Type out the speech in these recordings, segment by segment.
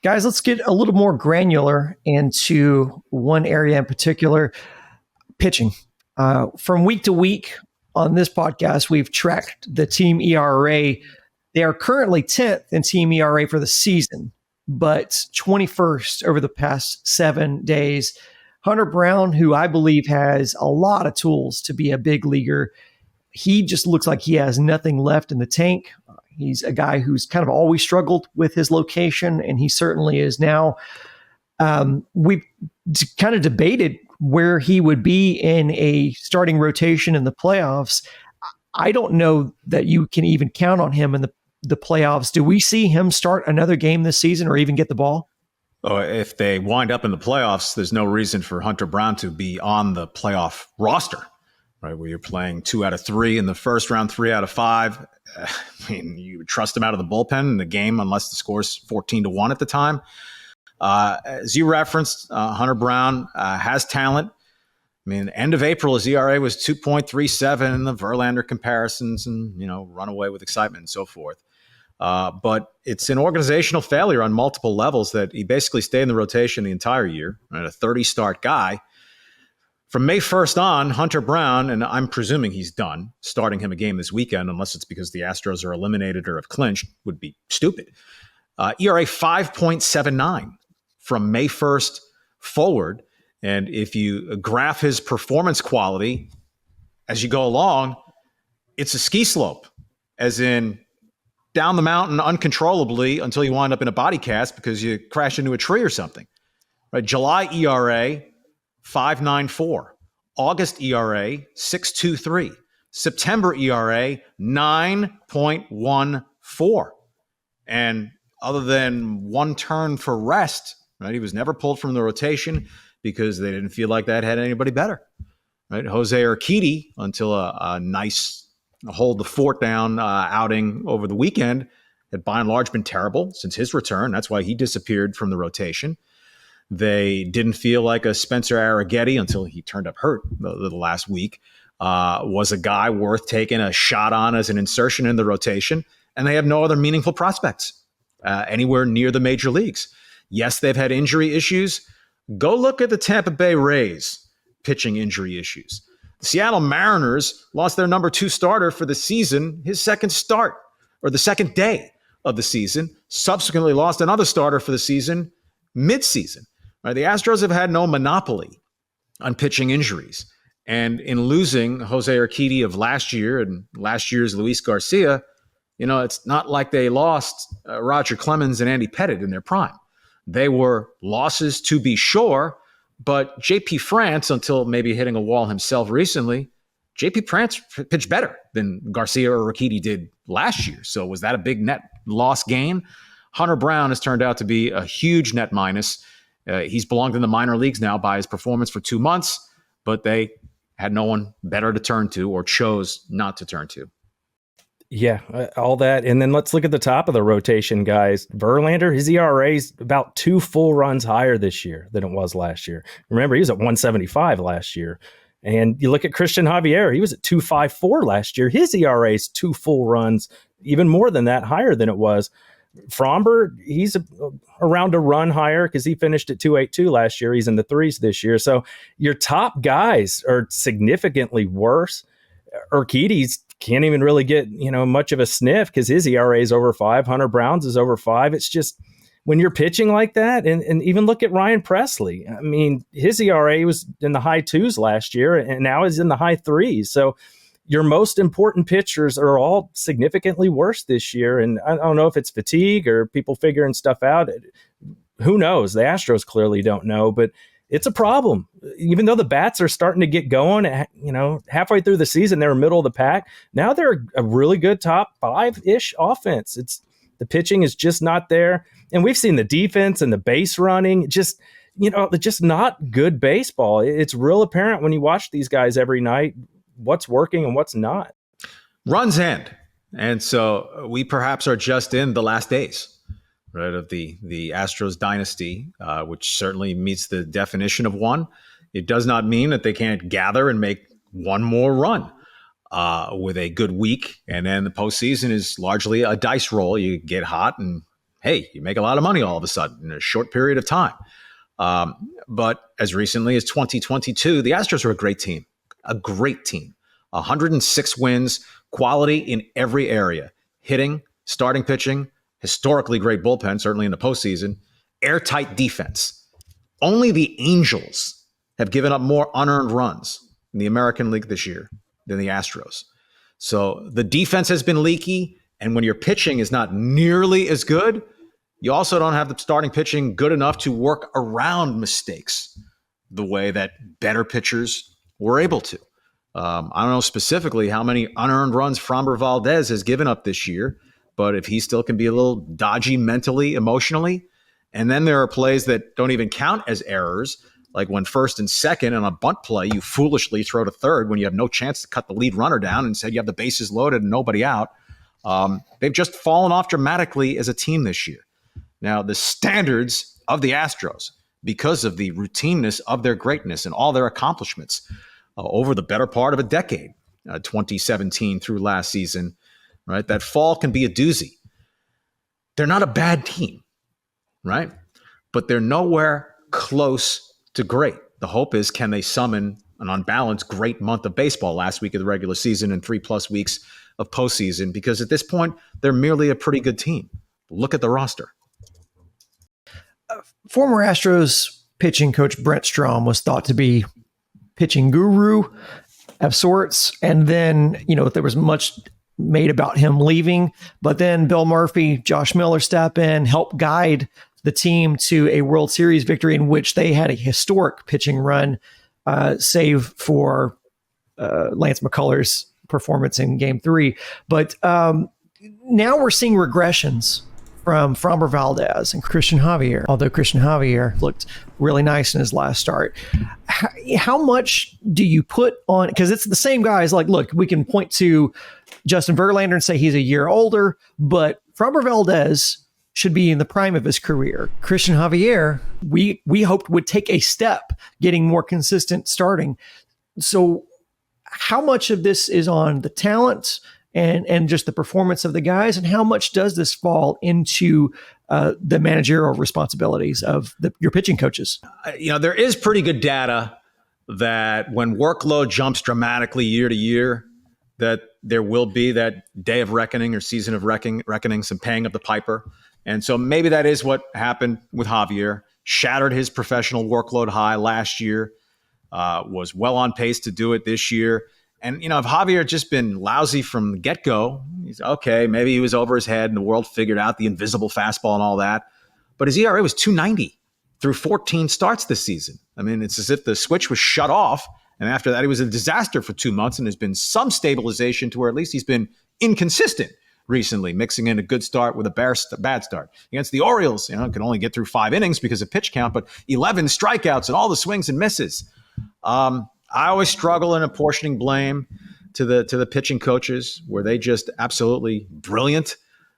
Guys, let's get a little more granular into one area in particular, pitching. From week to week on this podcast, we've tracked the team ERA. They are currently 10th in team ERA for the season, but 21st over the past 7 days. Hunter Brown, who I believe has a lot of tools to be a big leaguer, he just looks like he has nothing left in the tank. He's a guy who's kind of always struggled with his location, and he certainly is now. We've kind of debated where he would be in a starting rotation in the playoffs. I don't know that you can even count on him in the playoffs. Do we see him start another game this season or even get the ball? Oh, if they wind up in the playoffs, there's no reason for Hunter Brown to be on the playoff roster, right? Where you're playing 2 out of 3 in the first round, 3 out of 5. I mean, you would trust him out of the bullpen in the game unless the score's 14-1 at the time. As you referenced, Hunter Brown has talent. I mean, end of April, his ERA was 2.37 in the Verlander comparisons and, run away with excitement and so forth. But it's an organizational failure on multiple levels that he basically stayed in the rotation the entire year, right? A 30-start guy. From May 1st on, Hunter Brown, and I'm presuming he's done, starting him a game this weekend, unless it's because the Astros are eliminated or have clinched, would be stupid. ERA 5.79 from May 1st forward. And if you graph his performance quality as you go along, it's a ski slope, as in down the mountain uncontrollably until you wind up in a body cast because you crash into a tree or something. Right? July ERA, 5.94. August ERA, 6.23. September ERA, 9.14. And other than one turn for rest, right? He was never pulled from the rotation because they didn't feel like that had anybody better. Right? Jose Urquidy, until a nice hold the fort down outing over the weekend, had by and large been terrible since his return. That's why he disappeared from the rotation. They didn't feel like a Spencer Arrighetti until he turned up hurt the last week, was a guy worth taking a shot on as an insertion in the rotation. And they have no other meaningful prospects anywhere near the major leagues. Yes, they've had injury issues. Go look at the Tampa Bay Rays pitching injury issues. The Seattle Mariners lost their number 2 starter for the season, his second start, or the second day of the season, subsequently lost another starter for the season mid-season. Right? The Astros have had no monopoly on pitching injuries. And in losing Jose Urquidy of last year and last year's Luis Garcia, it's not like they lost Roger Clemens and Andy Pettitte in their prime. They were losses to be sure, but J.P. France, until maybe hitting a wall himself recently, J.P. France pitched better than Garcia or Urquidy did last year. So was that a big net loss gain? Hunter Brown has turned out to be a huge net minus. He's belonged in the minor leagues now by his performance for 2 months, but they had no one better to turn to or chose not to turn to. Yeah, all that. And then let's look at the top of the rotation, guys. Verlander, his ERA is about 2 full runs higher this year than it was last year. Remember, he was at 175 last year. And you look at Christian Javier, he was at 2.54 last year. His ERA is 2 full runs, even more than that, higher than it was. Fromber, he's around a run higher because he finished at 2.82 last year. He's in the 3s this year. So your top guys are significantly worse. Urquidy's can't even really get, much of a sniff because his ERA is over 5. Hunter Brown's is over 5. It's just when you're pitching like that, and even look at Ryan Presley. I mean, his ERA was in the high 2s last year, and now is in the high 3s. So your most important pitchers are all significantly worse this year. And I don't know if it's fatigue or people figuring stuff out. Who knows? The Astros clearly don't know, but it's a problem. Even though the bats are starting to get going, halfway through the season, they were middle of the pack. Now they're a really good top 5-ish offense. The pitching is just not there. And we've seen the defense and the base running, just not good baseball. It's real apparent when you watch these guys every night, what's working and what's not. Runs end. And so we perhaps are just in the last days, right, of the Astros dynasty, which certainly meets the definition of one. It does not mean that they can't gather and make one more run with a good week. And then the postseason is largely a dice roll. You get hot and hey, you make a lot of money all of a sudden in a short period of time. But as recently as 2022, the Astros are a great team. 106 wins, quality in every area. Hitting, starting pitching, historically great bullpen, certainly in the postseason, airtight defense. Only the Angels have given up more unearned runs in the American League this year than the Astros. So the defense has been leaky, and when your pitching is not nearly as good, you also don't have the starting pitching good enough to work around mistakes the way that better pitchers were able to. I don't know specifically how many unearned runs Framber Valdez has given up this year, but if he still can be a little dodgy mentally, emotionally, and then there are plays that don't even count as errors, like when first and second on a bunt play, you foolishly throw to third when you have no chance to cut the lead runner down and said you have the bases loaded and nobody out. They've just fallen off dramatically as a team this year. Now, the standards of the Astros, because of the routineness of their greatness and all their accomplishments over the better part of a decade, 2017 through last season, right? That fall can be a doozy. They're not a bad team, right? But they're nowhere close to great. The hope is, can they summon an on balance great month of baseball last week of the regular season and 3+ weeks of postseason? Because at this point, they're merely a pretty good team. Look at the roster. Former Astros pitching coach Brent Strom was thought to be pitching guru of sorts. And then, there was much made about him leaving, but then Bill Murphy, Josh Miller step in, help guide the team to a World Series victory in which they had a historic pitching run, save for Lance McCullers' performance in Game 3. But now we're seeing regressions from Framber Valdez and Christian Javier, although Christian Javier looked really nice in his last start. How much do you put on, because it's the same guys, like, look, we can point to Justin Verlander and say he's a year older, but Framber Valdez should be in the prime of his career. Christian Javier, we hoped would take a step, getting more consistent starting. So how much of this is on the talent and just the performance of the guys, and how much does this fall into the managerial responsibilities of your pitching coaches? There is pretty good data that when workload jumps dramatically year to year, that there will be that day of reckoning or season of reckoning, some paying of the piper. And so maybe that is what happened with Javier. Shattered his professional workload high last year, was well on pace to do it this year. And, if Javier had just been lousy from the get-go, he's okay, maybe he was over his head and the world figured out the invisible fastball and all that. But his ERA was 2.90 through 14 starts this season. I mean, it's as if the switch was shut off. And after that, he was a disaster for 2 months, and there's been some stabilization to where at least he's been inconsistent recently, mixing in a good start with a bad start. Against the Orioles, could only get through 5 innings because of pitch count, but 11 strikeouts and all the swings and misses. I always struggle in apportioning blame to the pitching coaches. Were they just absolutely brilliant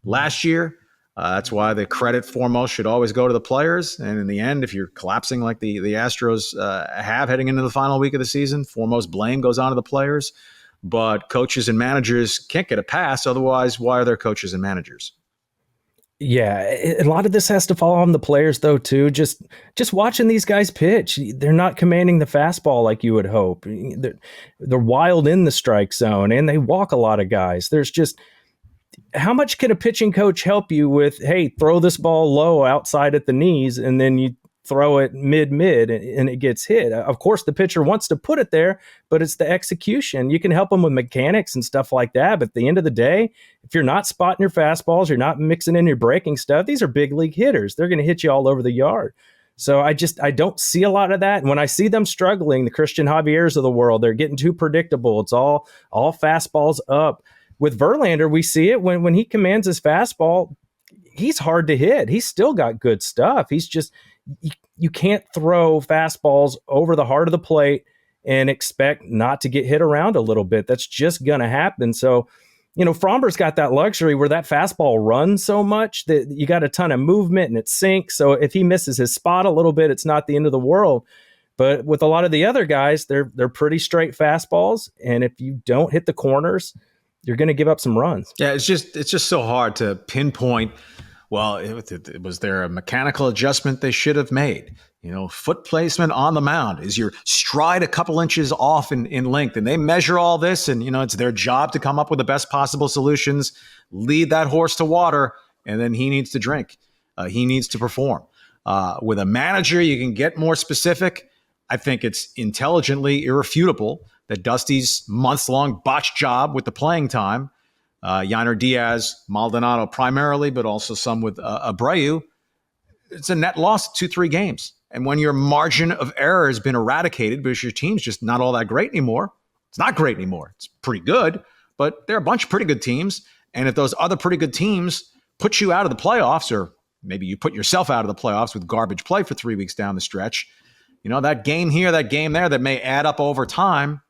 last year? That's why the credit foremost should always go to the players. And in the end, if you're collapsing like the Astros have heading into the final week of the season, foremost blame goes on to the players. But coaches and managers can't get a pass. Otherwise, why are there coaches and managers? Yeah, a lot of this has to fall on the players, though, too. Just watching these guys pitch, they're not commanding the fastball like you would hope. They're wild in the strike zone, and they walk a lot of guys. There's just, how much can a pitching coach help you with, hey, throw this ball low outside at the knees, and then you throw it mid and it gets hit. Of course, the pitcher wants to put it there, but it's the execution. You can help them with mechanics and stuff like that. But at the end of the day, if you're not spotting your fastballs, you're not mixing in your breaking stuff, these are big league hitters. They're going to hit you all over the yard. So I don't see a lot of that. And when I see them struggling, the Christian Javiers of the world, they're getting too predictable. It's all fastballs up. With Verlander, we see it when he commands his fastball, he's hard to hit. He's still got good stuff. He's just, you can't throw fastballs over the heart of the plate and expect not to get hit around a little bit. That's just going to happen. So, Framber's got that luxury where that fastball runs so much that you got a ton of movement and it sinks. So if he misses his spot a little bit, it's not the end of the world. But with a lot of the other guys, they're pretty straight fastballs. And if you don't hit the corners, you're going to give up some runs. Yeah, it's just so hard to pinpoint Well, was there a mechanical adjustment they should have made? Foot placement on the mound. Is your stride a couple inches off in length? And they measure all this, and it's their job to come up with the best possible solutions, lead that horse to water, and then he needs to drink. He needs to perform. With a manager, you can get more specific. I think it's intelligently irrefutable that Dusty's months-long botched job with the playing time, Yainer Diaz, Maldonado primarily, but also some with Abreu, it's a net loss of 2-3 games. And when your margin of error has been eradicated because your team's just not all that great anymore, it's not great anymore. It's pretty good, but there are a bunch of pretty good teams. And if those other pretty good teams put you out of the playoffs, or maybe you put yourself out of the playoffs with garbage play for 3 weeks down the stretch, that game here, that game there that may add up over time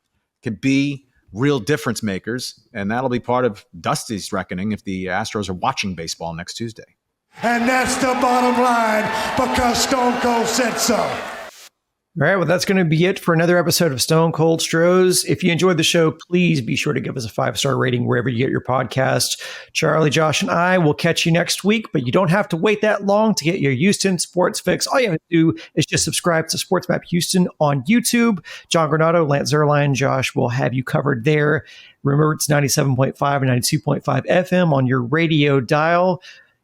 could be real difference makers. And that'll be part of Dusty's reckoning if the Astros are watching baseball next Tuesday. And that's the bottom line, because Stone Cold said so. All right, well, that's going to be it for another episode of Stone Cold Stros. If you enjoyed the show, please be sure to give us a 5-star rating wherever you get your podcast. Charlie, Josh, and I will catch you next week, but you don't have to wait that long to get your Houston sports fix. All you have to do is just subscribe to Sports Map Houston on YouTube. John Granado, Lance Zerline, Josh will have you covered there. Remember, it's 97.5 and 92.5 FM on your radio dial.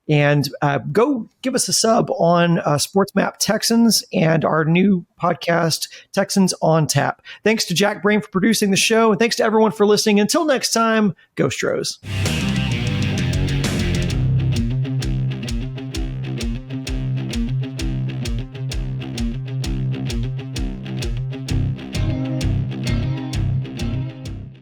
And go give us a sub on Sports Map Texans and our new podcast, Texans on Tap. Thanks to Jack Brain for producing the show, and thanks to everyone for listening. Until next time, go Stros.